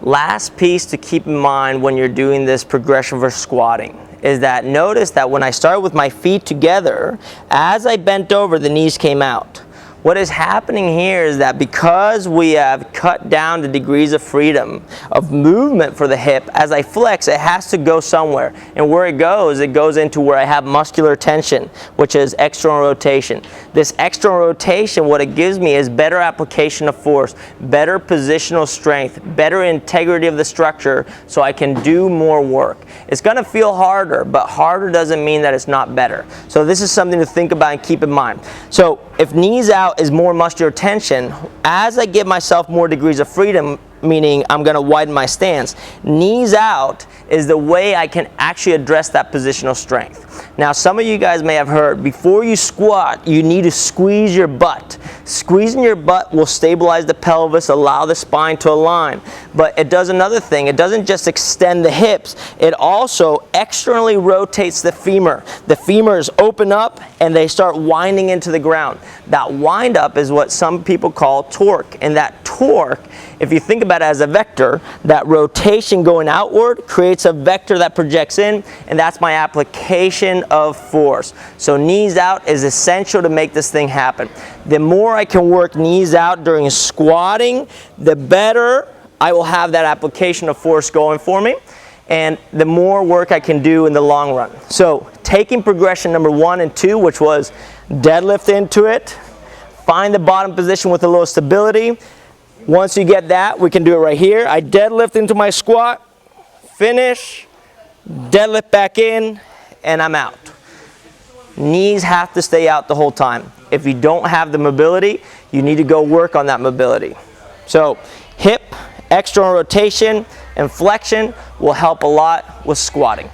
Last piece to keep in mind when you're doing this progression for squatting is that notice that when I started with my feet together, as I bent over, the knees came out. What is happening here is that because we have cut down the degrees of freedom of movement for the hip, as I flex, it has to go somewhere. And where it goes into where I have muscular tension, which is external rotation. This external rotation, what it gives me is better application of force, better positional strength, better integrity of the structure, so I can do more work. It's going to feel harder, but harder doesn't mean that it's not better. So this is something to think about and keep in mind. So if knees out is more muscular tension, as I give myself more degrees of freedom, meaning I'm going to widen my stance, knees out is the way I can actually address that positional strength. Now, some of you guys may have heard, before you squat, you need to squeeze your butt. Squeezing your butt will stabilize the pelvis, allow the spine to align. But it does another thing. It doesn't just extend the hips. It also externally rotates the femur. The femurs open up and they start winding into the ground. That wind up is what some people call torque. And that torque, if you think about it as a vector, that rotation going outward creates a vector that projects in, and that's my application of force. So knees out is essential to make this thing happen. The more I can work knees out during squatting, the better I will have that application of force going for me, and the more work I can do in the long run. So taking progression number 1 and 2, which was deadlift into it, find the bottom position with a little stability. Once you get that, we can do it right here. I deadlift into my squat, finish, deadlift back in, and I'm out. Knees have to stay out the whole time. If you don't have the mobility, you need to go work on that mobility. So hip, external rotation, and flexion will help a lot with squatting.